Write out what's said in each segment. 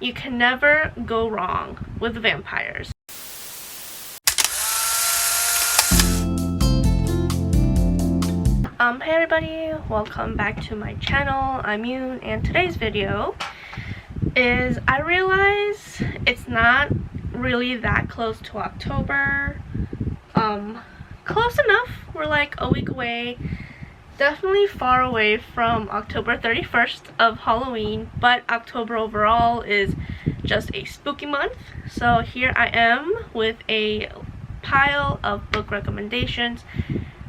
You can never go wrong with vampires. Hey everybody, welcome back to my channel. I'm Yoon, and today's video is, I realize it's not really that close to October. Close enough. We're like a week away. Definitely far away from October 31st of Halloween, but October overall is just a spooky month. So here I am with a pile of book recommendations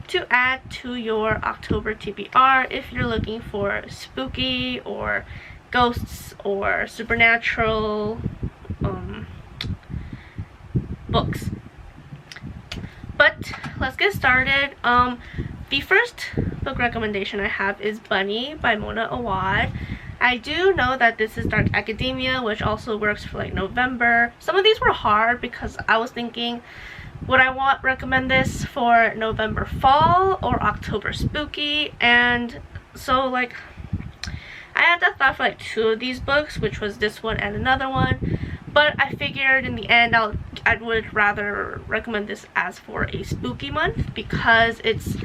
to add to your October TBR if you're looking for spooky or ghosts or supernatural books. But let's get started. The first book recommendation I have is Bunny by Mona Awad. I do know that this is dark academia, which also works for like November. Some of these were hard because I was thinking, would I recommend this for November fall or October spooky? And so like I had that thought for like two of these books, which was this one and another one. But I figured in the end I would rather recommend this as for a spooky month because it's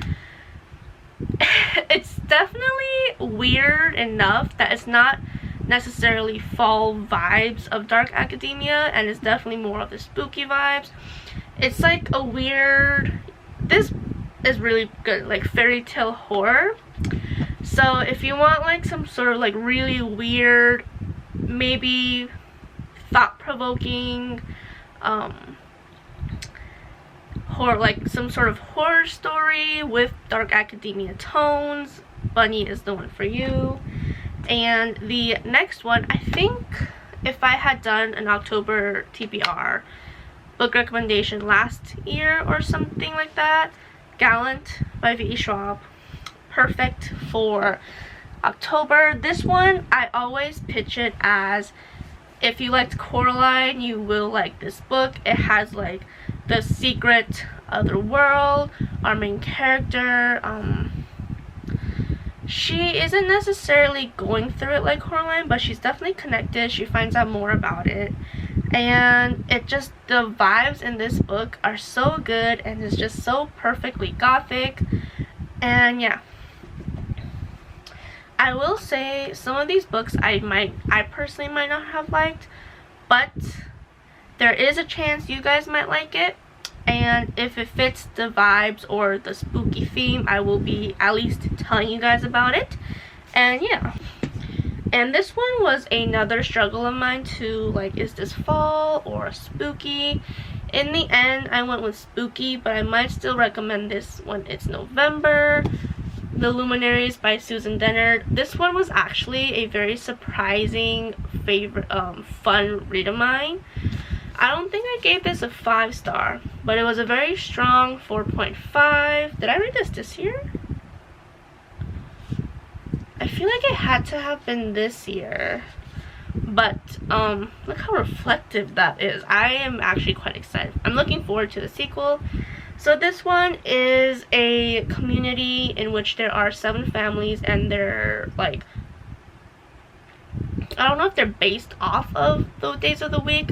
definitely weird enough that it's not necessarily fall vibes of dark academia, and it's definitely more of the spooky vibes. It's like a weird, this is really good, like fairy tale horror. So if you want like some sort of like really weird, maybe thought-provoking horror, like some sort of horror story with dark academia tones, Bunny is the one for you. And the next one, I think if I had done an October TBR book recommendation last year or something like that, Gallant by V.E. Schwab, perfect for October. This one I always pitch it as, if you liked Coraline, you will like this book. It has like the secret other world. Our main character, she isn't necessarily going through it like Coraline, but she's definitely connected. She finds out more about it, and it just, the vibes in this book are so good, and it's just so perfectly gothic. And yeah, I will say some of these books I personally might not have liked, but there is a chance you guys might like it, and if it fits the vibes or the spooky theme, I will be at least telling you guys about it. And yeah, and this one was another struggle of mine to like, is this fall or spooky? In the end I went with spooky, but I might still recommend this when it's November. The Luminaries by Dennard. This one was actually a very surprising favorite, fun read of mine. I don't think I gave this a 5-star, but it was a very strong 4.5. Did I read this year? I feel like it had to have been this year. But look how reflective that is. I am actually quite excited. I'm looking forward to the sequel. So this one is a community in which there are 7 families, and they're like, I don't know if they're based off of the days of the week,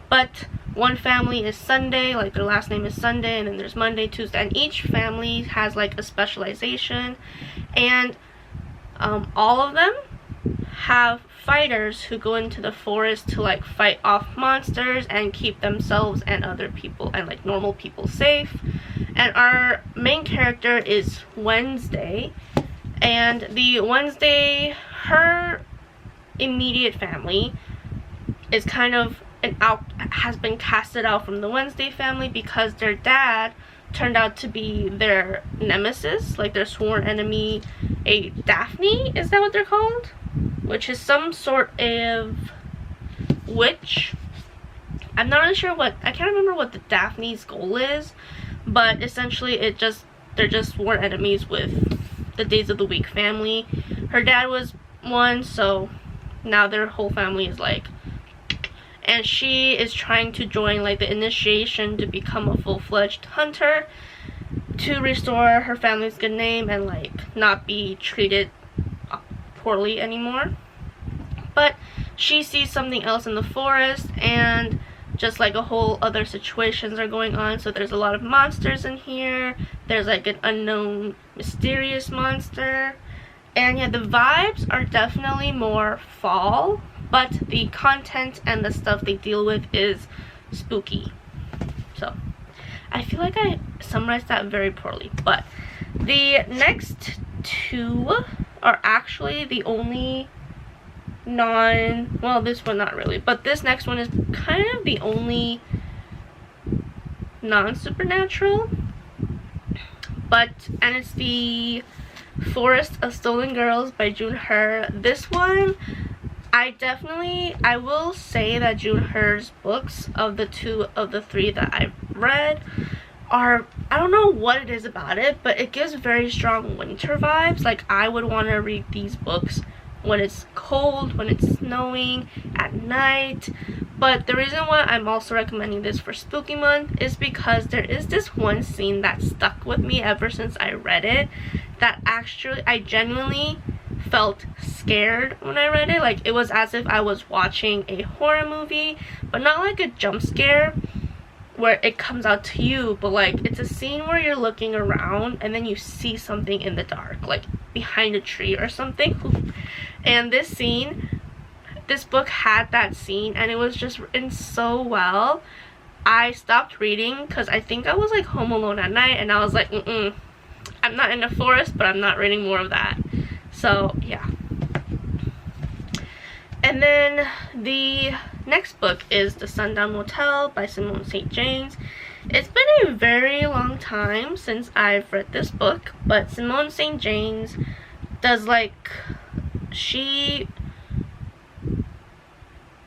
but one family is Sunday, like their last name is Sunday, and then there's Monday, Tuesday, and each family has like a specialization, and all of them have fighters who go into the forest to like fight off monsters and keep themselves and other people and like normal people safe. And our main character is Wednesday, and the Wednesday, her immediate family is kind of has been casted out from the Wednesday family because their dad turned out to be their nemesis, like their sworn enemy, a Daphne, is that what they're called? Which is some sort of witch. I'm not really sure what, I can't remember what the Daphne's goal is, but essentially they're just sworn enemies with the Days of the Week family. Her dad was one, so now their whole family is like, and she is trying to join like the initiation to become a full-fledged hunter to restore her family's good name and like not be treated poorly anymore. but she sees something else in the forest, and just like a whole other situations are going on. So there's a lot of monsters in here. There's like an unknown mysterious monster, and yeah, the vibes are definitely more fall, but the content and the stuff they deal with is spooky. So I feel like I summarized that very poorly, but the next two are actually the only well, this one not really, but this next one is kind of the only non-supernatural, and it's the Forest of Stolen Girls by Zhen Hun. This one, I will say that Zhen Hun's books, of the three that I've read, are, I don't know what it is about it, but it gives very strong winter vibes. Like, I would want to read these books when it's cold, when it's snowing, at night. But the reason why I'm also recommending this for Spooky Month is because there is this one scene that stuck with me ever since I read it, that actually I genuinely felt scared when I read it. Like, it was as if I was watching a horror movie, but not like a jump scare where it comes out to you, but like it's a scene where you're looking around and then you see something in the dark, like behind a tree or something. And this book had that scene, and it was just written so well. I stopped reading because I think I was like home alone at night, and I was like, I'm not in the forest, but I'm not reading more of that. So yeah. And then the next book is The Sundown Motel by Simone St. James. It's been a very long time since I've read this book, but Simone St. James does, like, she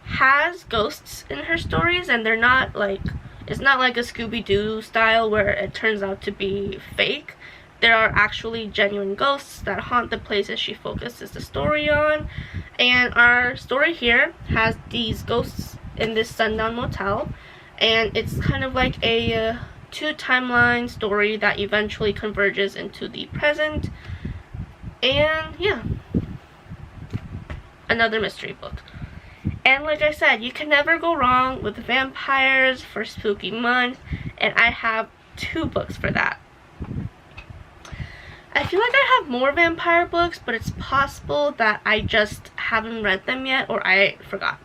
has ghosts in her stories, and they're not like, it's not like a Scooby-Doo style where it turns out to be fake. There are actually genuine ghosts that haunt the places she focuses the story on. And our story here has these ghosts in this Sundown Motel, and it's kind of like a two-timeline story that eventually converges into the present. And yeah, another mystery book. And like I said, you can never go wrong with vampires for Spooky Month, and I have 2 books for that. I feel like I have more vampire books, but it's possible that I just haven't read them yet, or I forgot.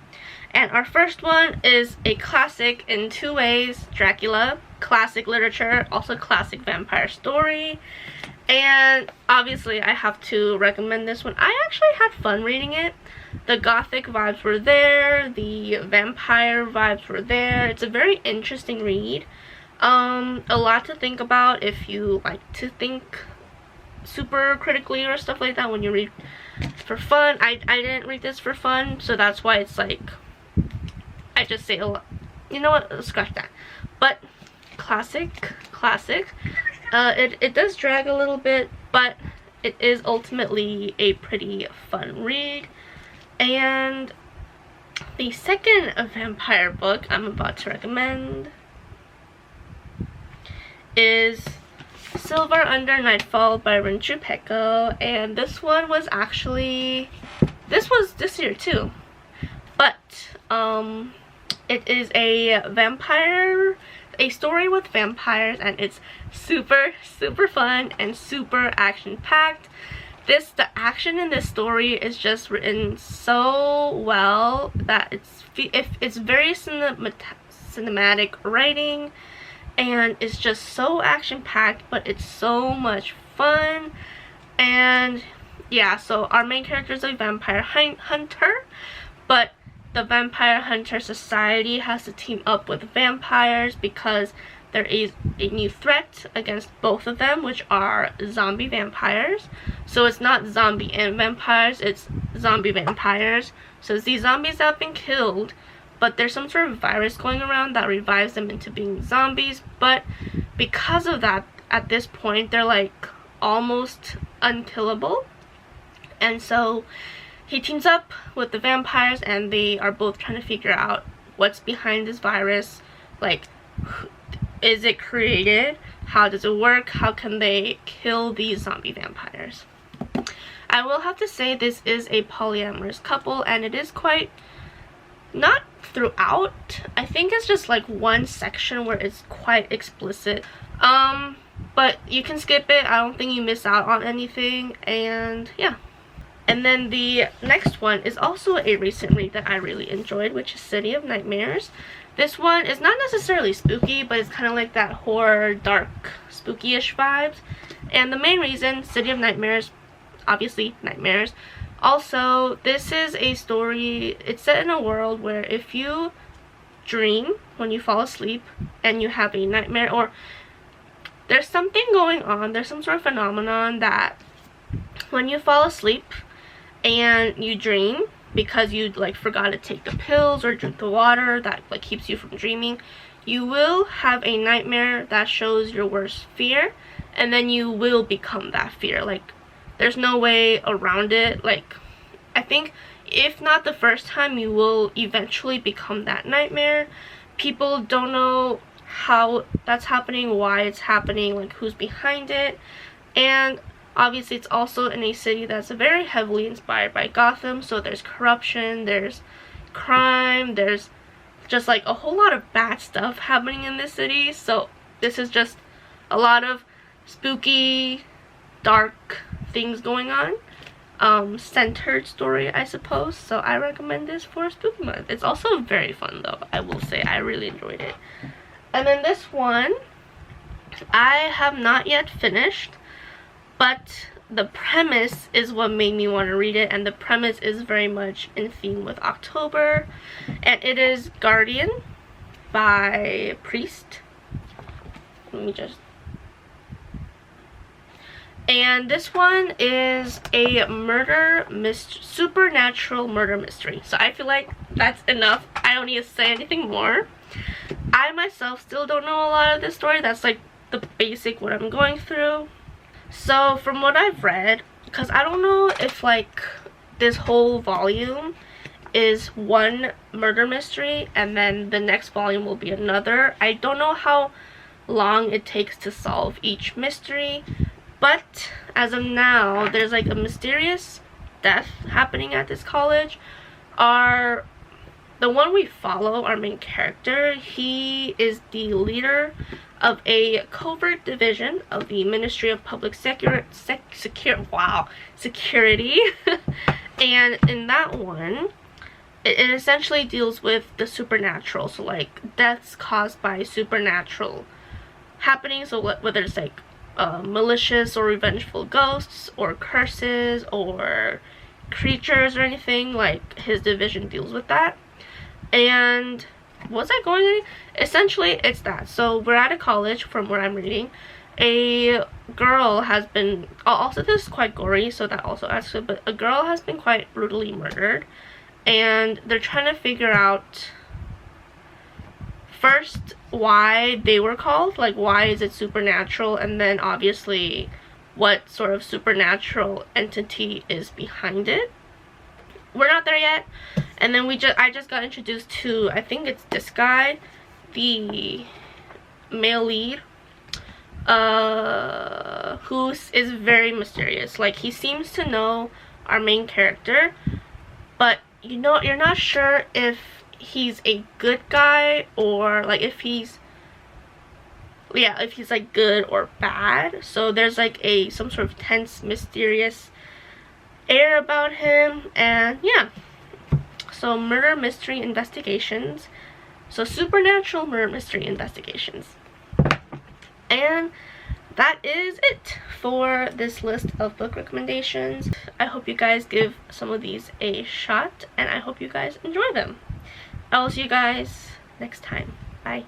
And our first one is a classic in 2 ways, Dracula, classic literature, also classic vampire story. And obviously I have to recommend this one. I actually had fun reading it. The gothic vibes were there, the vampire vibes were there. It's a very interesting read. A lot to think about if you like to think super critically or stuff like that when you read for fun. I didn't read this for fun, so that's why it's like, I just say a lot. You know what, scratch that. But classic. It does drag a little bit, but it is ultimately a pretty fun read. And the second vampire book I'm about to recommend is Silver Under Nightfall by Chupeco, and this one was actually, this was this year too, but it is a story with vampires, and it's super fun and super action packed. The action in this story is just written so well that it's very cinematic writing, and it's just so action packed, but it's so much fun. And yeah, so our main character is a vampire hunter, but the vampire hunter society has to team up with vampires because there is a new threat against both of them, which are zombie vampires. So it's not zombie and vampires, it's zombie vampires. So these zombies have been killed, but there's some sort of virus going around that revives them into being zombies. But because of that, at this point, they're like almost unkillable. And so he teams up with the vampires, and they are both trying to figure out what's behind this virus. Like, is it created? How does it work? How can they kill these zombie vampires? I will have to say this is a polyamorous couple, and it is quite, not throughout, I think it's just like one section where it's quite explicit, but you can skip it. I don't think you miss out on anything, and yeah. And then the next one is also a recent read that I really enjoyed, which is City of Nightmares. This one is not necessarily spooky, but it's kind of like that horror, dark, spooky-ish vibes. And the main reason, City of Nightmares, obviously nightmares. Also, this is a story, it's set in a world where if you dream when you fall asleep and you have a nightmare, or there's something going on, there's some sort of phenomenon that when you fall asleep and you dream, because you like forgot to take the pills or drink the water that like keeps you from dreaming, you will have a nightmare that shows your worst fear, and then you will become that fear. Like, there's no way around it. Like, I think if not the first time, you will eventually become that nightmare. People don't know how that's happening, why it's happening, like who's behind it. And obviously it's also in a city that's very heavily inspired by Gotham, so there's corruption, there's crime, there's just like a whole lot of bad stuff happening in this city. So this is just a lot of spooky, dark things going on, centered story, I suppose. So I recommend this for spooky month. It's also very fun though, I will say. I really enjoyed it. And then this one I have not yet finished, but the premise is what made me want to read it, and the premise is very much in theme with October, and it is Guardian by Priest. Let me just... And this one is a supernatural murder mystery. So I feel like that's enough. I don't need to say anything more. I myself still don't know a lot of this story. That's like the basic what I'm going through. So from what I've read, because I don't know if like this whole volume is one murder mystery and then the next volume will be another. I don't know how long it takes to solve each mystery, but as of now there's like a mysterious death happening at this college. The one we follow, our main character, he is the leader of a covert division of the Ministry of Public Security. And in that one, it essentially deals with the supernatural. So like deaths caused by supernatural happenings. So whether it's like malicious or revengeful ghosts or curses or creatures or anything, like his division deals with that. And was I going in? Essentially it's that. So we're at a college, from where I'm reading. A girl has been, also this is quite gory, so that also adds to it, but a girl has been quite brutally murdered, and they're trying to figure out first why they were called, like why is it supernatural, and then obviously what sort of supernatural entity is behind it. We're not there yet. And then I just got introduced to, I think it's this guy, the male lead, who is very mysterious. Like, he seems to know our main character, but you know, you're not sure if he's a good guy or like if he's like good or bad. So there's like some sort of tense, mysterious air about him, and yeah. So murder mystery investigations. So supernatural murder mystery investigations. And that is it for this list of book recommendations. I hope you guys give some of these a shot, and I hope you guys enjoy them. I will see you guys next time. Bye.